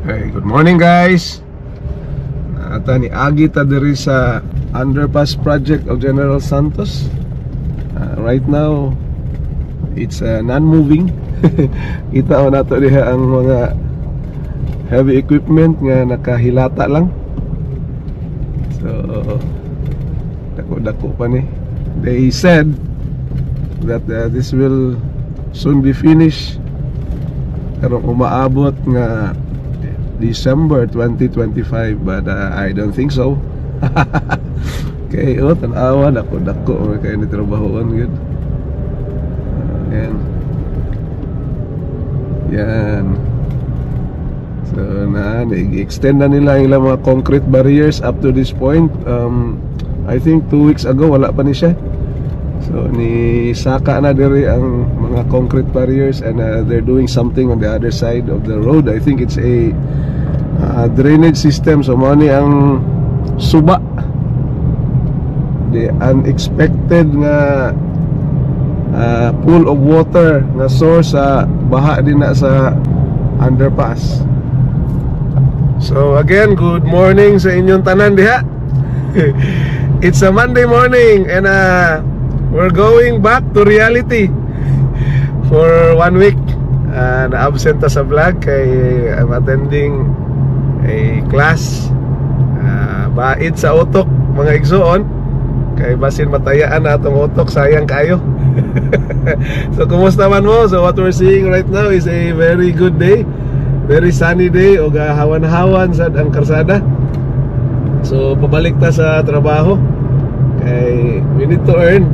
Hey, good morning guys. Ata ni agi ta diri sa underpass project of General Santos. Right now it's non-moving. Kita mo nato diha ang mga heavy equipment nga nakahilata lang. So dako-dako pa ni. They said that this will soon be finished. Karong umaabot nga December 2025, but I don't think so. Okay, tanawa dako kay ni trabahoon gud. Yan. So i-extend na nila yung ilang mga concrete barriers up to this point. I think 2 weeks ago wala pa ni siya. So ni saka na diri ang mga concrete barriers, and they're doing something on the other side of the road. I think it's a drainage system. So mo ni ang suba, the unexpected nga pool of water nga source sa baha din na sa underpass. So again, good morning sa inyong tanan diha. It's a Monday morning, and we're going back to reality for 1 week. Na-absent sa vlog kay I'm attending a class bait sa utok mga igsoon, kay basin matayaan na atong utok, sayang kayo. So kumusta man mo? So what we're seeing right now is a very good day, very sunny day, o hawan-hawan sad ang karsada. So pabalik ta sa trabaho kay we need to earn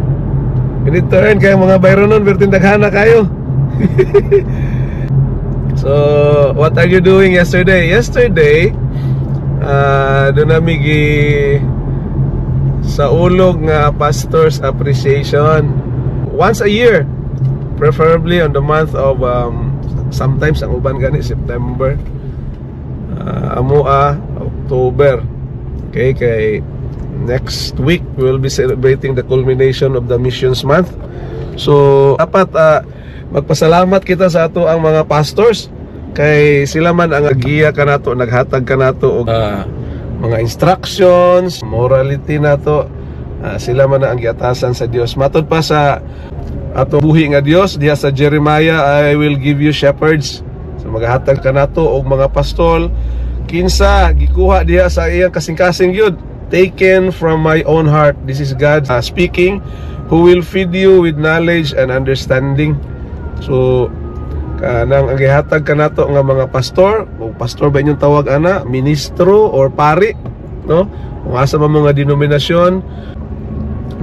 kay mga bayronon bertindaghan na kayo. So what are you doing yesterday? Yesterday doon nami sa ulog nga Pastor's Appreciation once a year, preferably on the month of sometimes ang uban gani September, October. Okay, kay next week we will be celebrating the culmination of the missions month. So dapat magpasalamat kita sa ato ang mga pastors, kay sila man ang giya kanato, naghatag kanato og mga instructions, morality nato. Sila man ang giatasan sa Dios. Matod pa sa ato buhi nga Dios diha sa Jeremiah, I will give you shepherds. So maghatag kanato og mga pastol, kinsa gikuha diha sa iyang kasing-kasing yun, taken from my own heart. This is God speaking, who will feed you with knowledge and understanding. So kanang gihatag kanato nga mga pastor, o pastor ba inyong tawag ana, ministro or pari, no? Kung asa man mga denominasyon,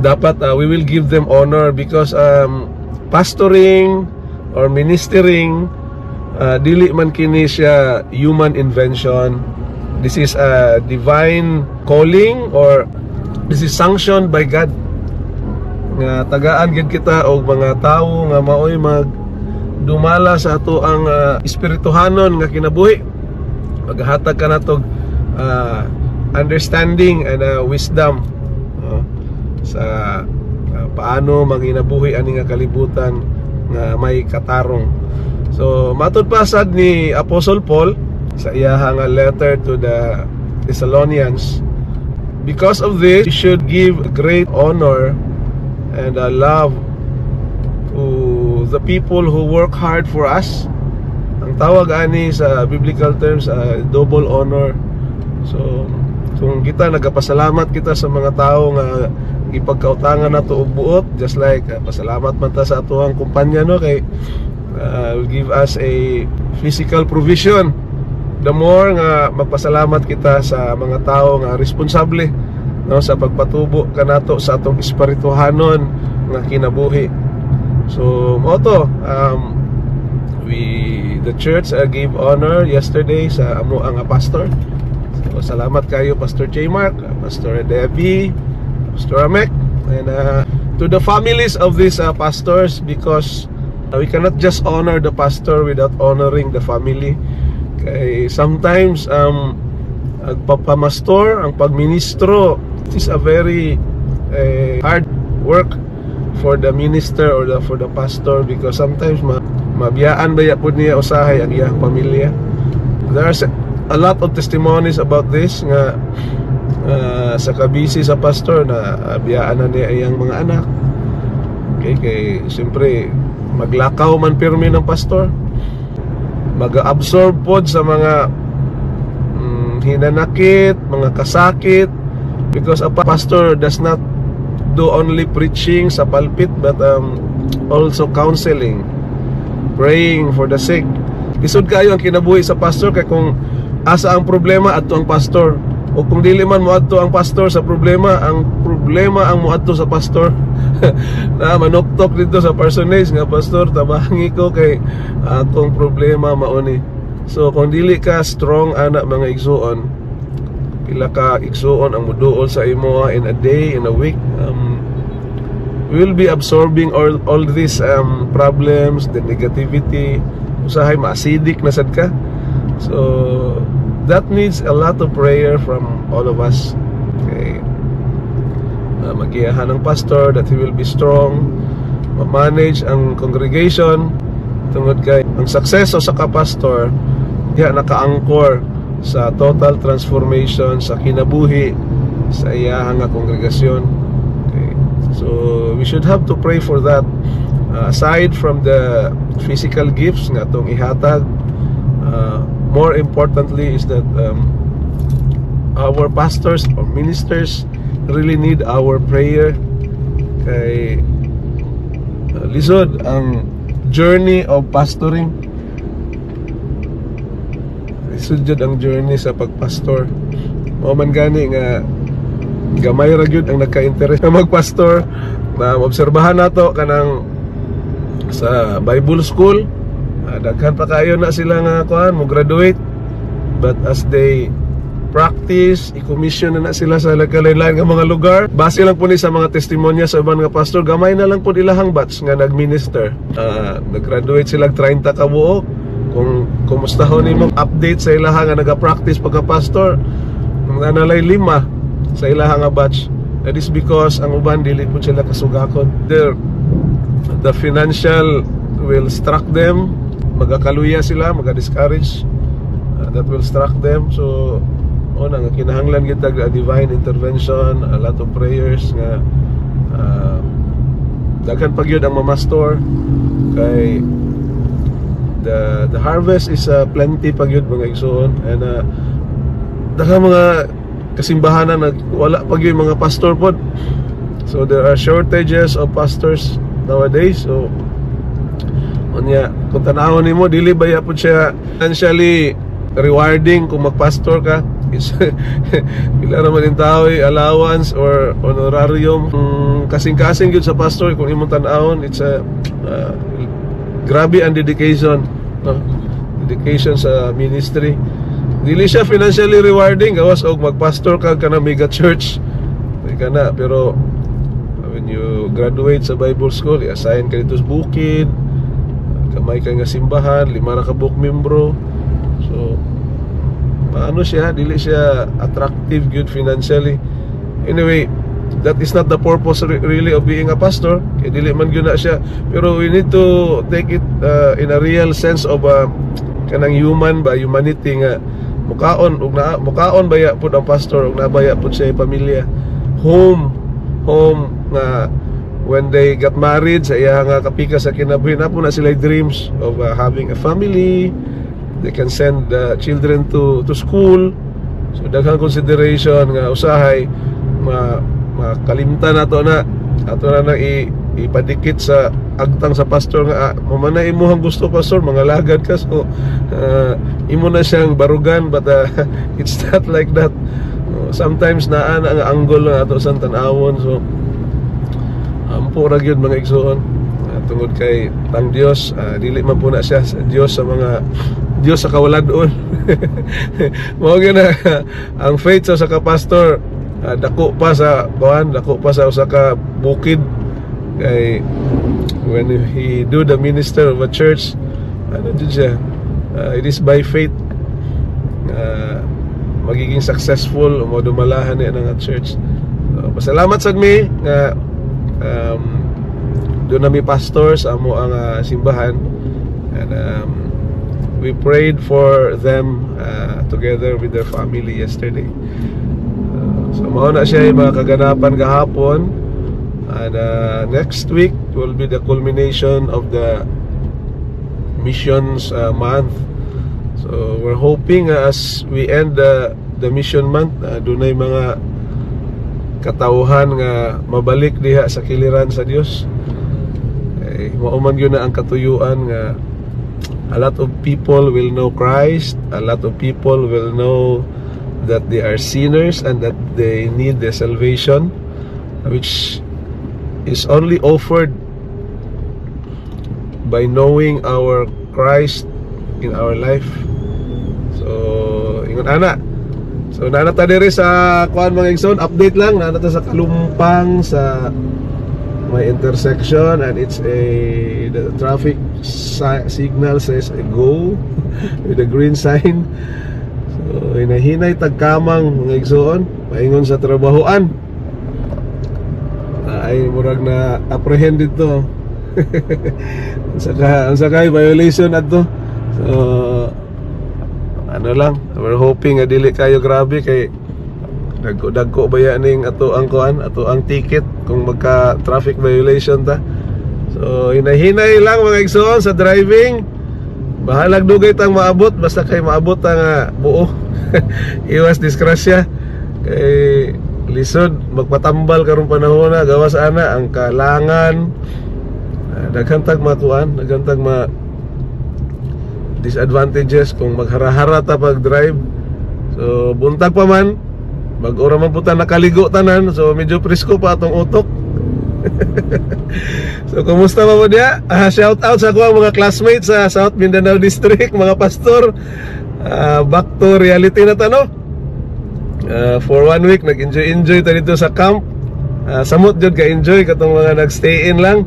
dapat we will give them honor, because pastoring or ministering, dili man kini siya human invention. This is a divine calling, or this is sanctioned by God. Nga tagaan gid kita og mga tawo nga maoy dumala sa ato ang espirituhanon nga kinabuhi. Maghatag ka natog understanding and wisdom sa paano maginabuhi ani nga kalibutan nga may katarong. So matud pa sad ni Apostle Paul sa iyahang letter to the Thessalonians, because of this we should give great honor and love to the people who work hard for us. Ang tawag ani sa biblical terms, double honor. So kung kita nagapasalamat kita sa mga tao nga ipagkautangan nato og buot, just like pasalamat man ta sa atuang kumpanya, no, kay will give us a physical provision. The more nga magpasalamat kita sa mga tao nga responsable, no, sa pagpatubo kanato sa atong espirituhanon nga kinabuhi. So moto the church gave honor yesterday sa amo ang pastor. So salamat kayo Pastor J. Mark, Pastor Debbie, Pastor Amek, and to the families of these pastors, because we cannot just honor the pastor without honoring the family. Kay sometimes ang pagpamastor, ang pagministro, it is a very hard work for the minister or for the pastor, because sometimes mabiyaan ba yapod niya usahay ang iyang pamilya. a lot of testimonies about this nga sa kabisi sa pastor na biyaan na niya iyang mga anak. Okay, kay siyempre maglakaw man pirmi ng pastor, mag-absorb pod sa mga hinanakit, mga kasakit, because a pastor does not do only preaching sa pulpit but also counseling, praying for the sick. Isod kayo ang kinabuhi sa pastor kay kung asa ang problema adto ang pastor, o kung dili man moadto ang pastor sa problema, ang problema ang moadto sa pastor. Na manuktok dito sa personage nga, pastor tabangi ko kay akong problema mauni. So kung dili ka strong anak mga igsuon, pila ka igsuon ang muduol sa imo in a day, in a week, we will be absorbing all these problems, the negativity, usahay ma-acidic na sad ka. So that needs a lot of prayer from all of us. Okay, magiyahan ng pastor that he will be strong, ma-manage ang congregation tungod kay ang success sa kapastor diha naka-angkor sa total transformation sa kinabuhi sa iyahang kongregasyon. Okay, so we should have to pray for that. Aside from the physical gifts nga atong ihatag, more importantly is that our pastors or ministers really need our prayer. Kay lisod ang journey of pastoring, lisod jud ang journey sa pagpastor. Mao man gani nga gamay ra gyud ang nagka-interest na magpastor. Maobserbahan nato kanang sa Bible school, daghan pa kayo na sila nga kuan mo graduate, but as they practice, i-commission na sila sa lain-lain nga mga lugar. Base lang po ni sa mga testimonya sa ibang nga pastor, gamay na lang po ilahang batch nga nag-minister. Nag-graduate sila 30 ka buok. Kung kumustahon nimo update sa ilaha nga naga-practice pagka-pastor, mga nalay 5 sa ilaha nga batch. That is because ang uban dili po sila kasugakon. The financial will struck them, magakaluya sila, maga-discourage. That will struck them. So nga kinahanglan kita divine intervention, a lot of prayers nga daghan pa gyud ang mamastor kay the harvest is plenty pa gyud mga igsoon, and daghan mga kasimbahanan na wala pa gyud mga pastor pod. So there are shortages of pastors nowadays. So unya kung tanawon nimo dili baya pud siya financially rewarding kung magpastor ka. It's pila naman yung tao allowance or honorarium, kasing-kasing yun sa pastor. Kung imong tanawon, it's a grabe ang dedication, no? Dedication sa ministry. Dili siya financially rewarding gawas og magpastor ka na mega church kana, pero when you graduate sa Bible school, i-assign ka dito sa bukid, kamay ka nga simbahan, 5 ra ka book membro. So ano siya, dili siya attractive good financially. Anyway, that is not the purpose really of being a pastor. Kaya dili man gyud na siya, pero we need to take it in a real sense of kanang human ba, humanity nga mukaon ug na mukaon baya pud ang pastor ug nabaya pud siya pamilya, home nga when they got married sa iya nga kapika sa kinabuhi na po na sila dreams of having a family. They can send children to school. So daghang consideration nga usahay makalimtan nato na nang ipadikit sa agtang sa pastor nga mamana imuhang gusto pastor mga lagad ka, so imo na siyang barugan, but it's not like that. Sometimes naan ang angle nga ato sa tanawon. So ampo ra gyud mga igsoon tungod kay tang Dios, dili man po na siya Dios sa mga Dios sa kawaladon. Mao gyud na ang faith sa kapastor, dako pa sa kuan, dako pa sa usa ka bukid. Kay when he do the minister of a church, ano jud siya, it is by faith magiging successful o madumalahan niya ng church. Pasalamat sad mi nga doon na mi pastor sa amo ang simbahan, and we prayed for them together with their family yesterday. So mao na siya yung mga kaganapan gahapon. And next week will be the culmination of the missions month. So we're hoping as we end the mission month, dunay mga katauhan nga mabalik diha sa kiliran sa Dios. Mauman yun na ang katuyuan nga a lot of people will know Christ, a lot of people will know that they are sinners and that they need the salvation, which is only offered by knowing our Christ in our life. So ingon ana. So nanata diri sa kuan mga igsoon, update lang nanata sa Kalumpang sa may intersection, and it's the traffic signal says go with the green sign. So hinahinay tagkamang mga igsoon paingon sa trabahoan. Ay murag na apprehended to. ang sakay violation adto. So ano lang, we're hoping nga dili kayo grabe kay dagko baya ning ato ang kuan, ato ang ticket kung magka traffic violation ta. So hinahinay lang mga igsoon sa driving. Bahalag dugay tang maabot, basta kay maabot ang buo. Iwas disgrasya kay lisod magpatambal karong panahon na gawas ana ang kalangan. Daghantag matuan, daghantag disadvantages kung maghara-hara ta pag drive. So buntag pa man, mag-ora man puta nakaligo tanan, so medyo presko pa atong utok. So kumusta mo dia? Shout out sa ako mga classmates sa South Mindanao District, mga pastor. Back to reality na tano. For 1 week nag-enjoy ta dito sa camp. Samot jud ka enjoy katong mga nagstay in lang.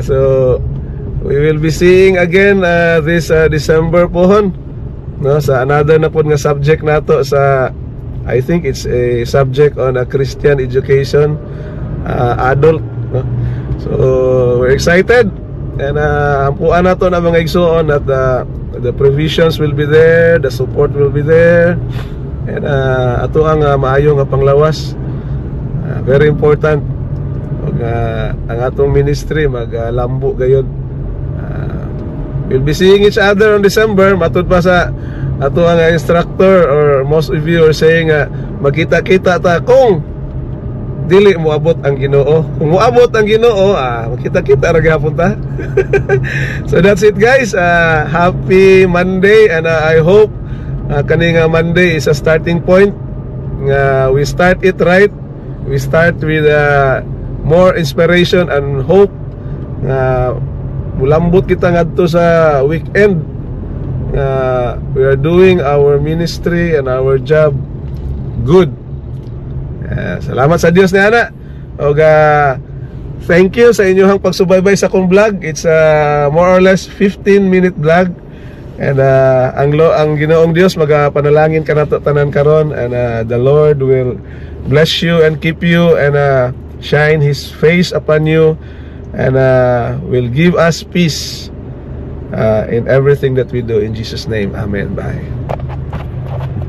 So we will be seeing again this December pohon, no, sa another na pod nga subject nato sa, I think it's a subject on a Christian education, adult, no? So we're excited, and ampuan nato na mga igsoon at the provisions will be there, the support will be there, and ato ang maayo nga panglawas. Very important ang atong ministry maglambo gayud. We'll be seeing each other on December. Matud pa sa ato ang instructor, or most of you are saying magkita-kita ta kung dili mo abot ang Ginoo. Kung moabot ang Ginoo, magkita-kita ra gyapon ta. So that's it guys. Happy Monday, and I hope kaning Monday is a starting point. We start it right. We start with more inspiration and hope. Mulambot kita ngadto sa weekend. We are doing our ministry and our job good. Salamat sa Dios ni ana. Og thank you sa inyong pagsubaybay sa akong vlog. It's more or less 15-minute vlog. And ang Ginoong Dios magapanalangin kanato tanan karon, and the Lord will bless you and keep you, and shine His face upon you, and will give us peace in everything that we do. In Jesus' name, amen. Bye.